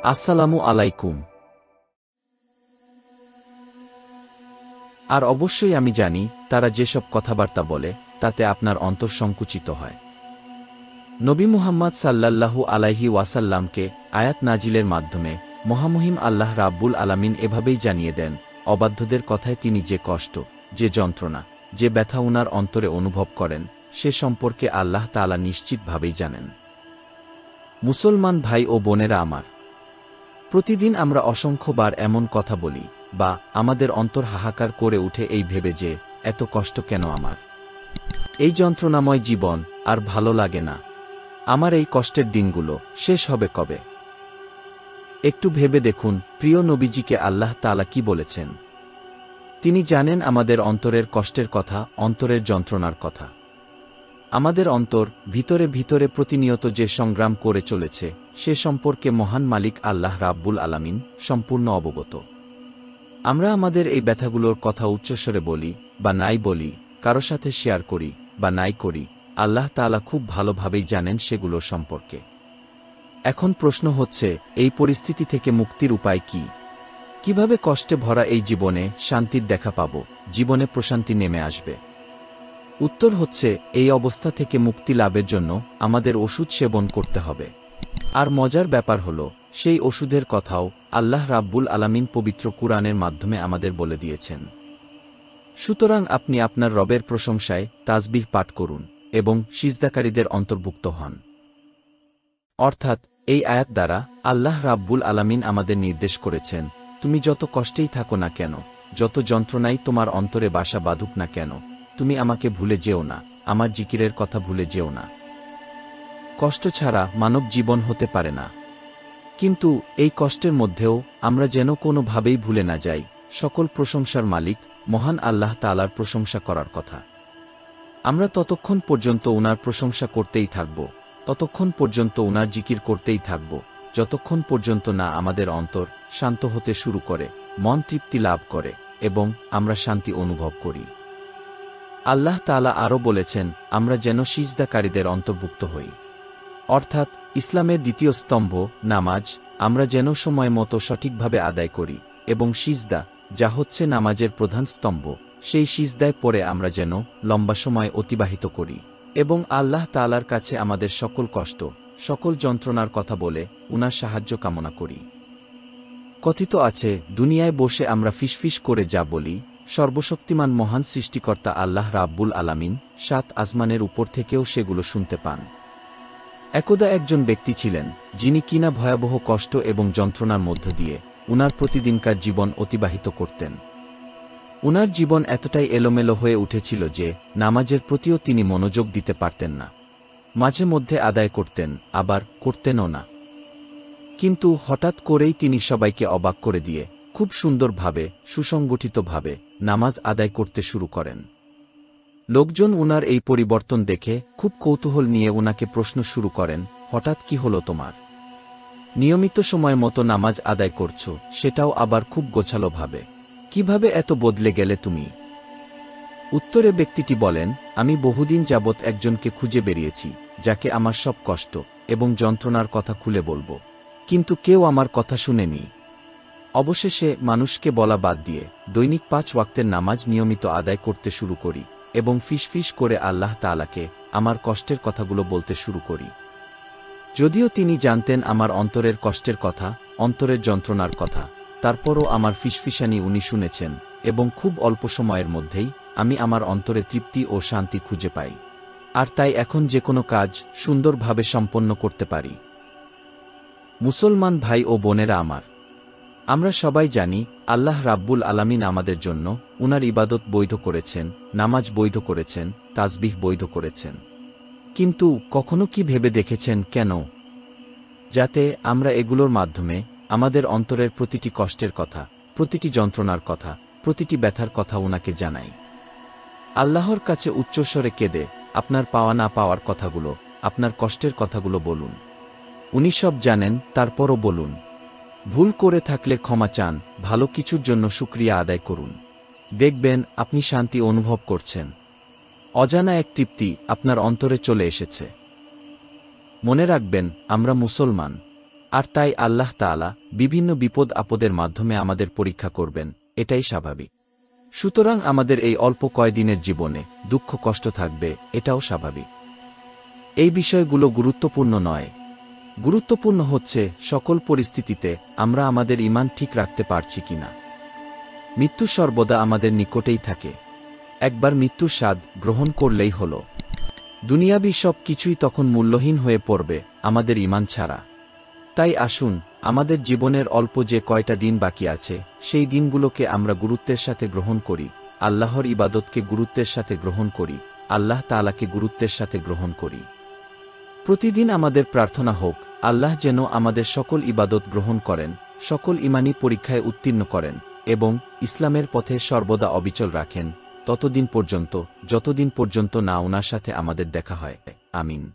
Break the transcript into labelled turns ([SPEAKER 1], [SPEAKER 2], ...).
[SPEAKER 1] আসসালামু আলাইকুম। আর অবশ্যই আমি জানি তারা যেসব কথাবার্তা বলে তাতে আপনার অন্তর সংকুচিত হয়। নবী মুহাম্মদ সাল্লাল্লাহু আলাইহি ওয়াসাল্লামকে আয়াত নাজিলের মাধ্যমে মহামহিম আল্লাহ রাব্বুল আলামিন এভাবেই জানিয়ে দেন, অবাধ্যদের কথায় তিনি যে কষ্ট, যে যন্ত্রণা, যে ব্যথা উনার অন্তরে অনুভব করেন সে সম্পর্কে আল্লাহ তাআলা নিশ্চিতভাবেই জানেন। মুসলমান ভাই ও বোনেরা আমার, প্রতিদিন আমরা অসংখ্যবার এমন কথা বলি বা আমাদের অন্তর হাহাকার করে উঠে এই ভেবে যে এত কষ্ট কেন আমার, এই যন্ত্রণাময় জীবন আর ভালো লাগে না, আমার এই কষ্টের দিনগুলো শেষ হবে কবে? একটু ভেবে দেখুন প্রিয় নবীজিকে আল্লাহ তাআলা কি বলেছেন। তিনি জানেন আমাদের অন্তরের কষ্টের কথা, অন্তরের যন্ত্রণার কথা। আমাদের অন্তর ভিতরে ভিতরে প্রতিনিয়ত যে সংগ্রাম করে চলেছে সে সম্পর্কে মহান মালিক আল্লাহ রাব্বুল আলামিন সম্পূর্ণ অবগত। আমরা আমাদের এই ব্যথাগুলোর কথা উচ্চস্বরে বলি বা নাই বলি, কারো সাথে শেয়ার করি বা নাই করি, আল্লাহ তাআলা খুব ভালোভাবেই জানেন সেগুলো সম্পর্কে। এখন প্রশ্ন হচ্ছে, এই পরিস্থিতি থেকে মুক্তির উপায় কি? কিভাবে কষ্টে ভরা এই জীবনে শান্তির দেখা পাব, জীবনে প্রশান্তি নেমে আসবে? উত্তর হচ্ছে, এই অবস্থা থেকে মুক্তি লাভের জন্য আমাদের ওষুধ সেবন করতে হবে। আর মজার ব্যাপার হল, সেই ওষুধের কথাও আল্লাহ রাব্বুল আলামিন পবিত্র কুরআনের মাধ্যমে আমাদের বলে দিয়েছেন। সুতরাং আপনি আপনার রবের প্রশংসায় তাসবিহ পাঠ করুন এবং সিজদাকারীদের অন্তর্ভুক্ত হন। অর্থাৎ এই আয়াত দ্বারা আল্লাহ রাব্বুল আলামিন আমাদের নির্দেশ করেছেন, তুমি যত কষ্টেই থাকো না কেন, যত যন্ত্রণাই তোমার অন্তরে বাসা বাঁধুক না কেন, তুমি আমাকে ভুলে যেও না, আমার জিকিরের কথা ভুলে যেও না। কষ্ট ছাড়া মানব জীবন হতে পারে না, কিন্তু এই কষ্টের মধ্যেও আমরা যেন কোনোভাবেই ভুলে না যাই সকল প্রশংসার মালিক মহান আল্লাহ তাআলার প্রশংসা করার কথা। আমরা ততক্ষণ পর্যন্ত উনার প্রশংসা করতেই থাকব, ততক্ষণ পর্যন্ত উনার জিকির করতেই থাকব, যতক্ষণ পর্যন্ত না আমাদের অন্তর শান্ত হতে শুরু করে, মন তৃপ্তি লাভ করে এবং আমরা শান্তি অনুভব করি। আল্লাহ তাআলা আরও বলেছেন, আমরা যেন সিজদাকারীদের অন্তর্ভুক্ত হই। অর্থাৎ ইসলামের দ্বিতীয় স্তম্ভ নামাজ আমরা যেন সময় মতো সঠিকভাবে আদায় করি এবং সিজদা, যা হচ্ছে নামাজের প্রধান স্তম্ভ, সেই সিজদায় পড়ে আমরা যেন লম্বা সময় অতিবাহিত করি এবং আল্লাহ তাআলার কাছে আমাদের সকল কষ্ট, সকল যন্ত্রণার কথা বলে উনার সাহায্য কামনা করি। কথিত আছে, দুনিয়ায় বসে আমরা ফিসফিস করে যা বলি, সর্বশক্তিমান মহান সৃষ্টিকর্তা আল্লাহ রাব্বুল আলামিন ৭ আসমানের উপর থেকেও সেগুলো শুনতে পান। একদা একজন ব্যক্তি ছিলেন যিনি কিনা ভয়াবহ কষ্ট এবং যন্ত্রণার মধ্য দিয়ে উনার প্রতিদিনকার জীবন অতিবাহিত করতেন। উনার জীবন এতটাই এলোমেলো হয়ে উঠেছিল যে নামাজের প্রতিও তিনি মনোযোগ দিতে পারতেন না। মাঝে মধ্যে আদায় করতেন, আবার করতেনও না। কিন্তু হঠাৎ করেই তিনি সবাইকে অবাক করে দিয়ে খুব সুন্দরভাবে, সুসংগঠিতভাবে নামাজ আদায় করতে শুরু করেন। লোকজন উনার এই পরিবর্তন দেখে খুব কৌতূহল নিয়ে উনাকে প্রশ্ন শুরু করেন, হঠাৎ কি হলো তোমার? নিয়মিত সময় মতো নামাজ আদায় করছো, সেটাও আবার খুব গোছালোভাবে, কিভাবে এত বদলে গেলে তুমি? উত্তরে ব্যক্তিটি বলেন, আমি বহুদিন যাবৎ একজনকে খুঁজে বেরিয়েছি যাকে আমার সব কষ্ট এবং যন্ত্রণার কথা খুলে বলবো, কিন্তু কেউ আমার কথা শুনেনি। অবশেষে মানুষকে বলা বাদ দিয়ে দৈনিক ৫ ওয়াক্তের নামাজ নিয়মিত আদায় করতে শুরু করি এবং ফিসফিস করে আল্লাহ তাআলাকে আমার কষ্টের কথাগুলো বলতে শুরু করি। যদিও তিনি জানতেন আমার অন্তরের কষ্টের কথা, অন্তরের যন্ত্রণার কথা, তারপরও আমার ফিসফিসানি উনি শুনেছেন এবং খুব অল্প সময়ের মধ্যেই আমি আমার অন্তরে তৃপ্তি ও শান্তি খুঁজে পাই। আর তাই এখন যে কোনো কাজ সুন্দরভাবে সম্পন্ন করতে পারি। মুসলমান ভাই ও বোনেরা আমার, আমরা সবাই জানি আল্লাহ রাব্বুল আলামিন আমাদের জন্য উনার ইবাদত বৈধ করেছেন, নামাজ বৈধ করেছেন, তাসবিহ বৈধ করেছেন। কিন্তু কখনো কি ভেবে দেখেছেন কেন? যাতে আমরা এগুলোর মাধ্যমে আমাদের অন্তরের প্রতিটি কষ্টের কথা, প্রতিটি যন্ত্রণার কথা, প্রতিটি ব্যথার কথা উনাকে জানাই। আল্লাহর কাছে উচ্চস্বরে কেঁদে আপনার পাওয়া না পাওয়ার কথাগুলো, আপনার কষ্টের কথাগুলো বলুন। উনি সব জানেন, তারপরও বলুন। ভুল করে থাকলে ক্ষমা চান, ভালো কিছুর জন্য শুকরিয়া আদায় করুন। দেখবেন আপনি শান্তি অনুভব করছেন। অজানা এক তৃপ্তি আপনার অন্তরে চলে এসেছে। মনে রাখবেন, আমরা মুসলমান। আর তাই আল্লাহ তাআলা বিভিন্ন বিপদ আপদের মাধ্যমে আমাদের পরীক্ষা করবেন, এটাই স্বাভাবিক। সুতরাং আমাদের এই অল্প কয়দিনের জীবনে দুঃখ কষ্ট থাকবে, এটাও স্বাভাবিক। এই বিষয়গুলো গুরুত্বপূর্ণ নয়। গুরুত্বপূর্ণ হচ্ছে সকল পরিস্থিতিতে আমরা আমাদের ঈমান ঠিক রাখতে পারছি কিনা। মৃত্যু সর্বদা আমাদের নিকটেই থাকে। একবার মৃত্যুর স্বাদ গ্রহণ করলেই হল। দুনিয়াবি সব কিছুই তখন মূল্যহীন হয়ে পড়বে আমাদের ঈমান ছাড়া। তাই আসুন, আমাদের জীবনের অল্প যে কয়টা দিন বাকি আছে, সেই দিনগুলোকে আমরা গুরুত্বের সাথে গ্রহণ করি, আল্লাহর ইবাদতকে গুরুত্বের সাথে গ্রহণ করি, আল্লাহ তাআলাকে গুরুত্বের সাথে গ্রহণ করি। প্রতিদিন আমাদের প্রার্থনা হোক, আল্লাহ যেন আমাদের সকল ইবাদত গ্রহণ করেন, সকল ঈমানী পরীক্ষায় উত্তীর্ণ করেন এবং ইসলামের পথে সর্বদা অবিচল রাখেন, ততদিন পর্যন্ত যতদিন পর্যন্ত না ওনার সাথে আমাদের দেখা হয়। আমিন।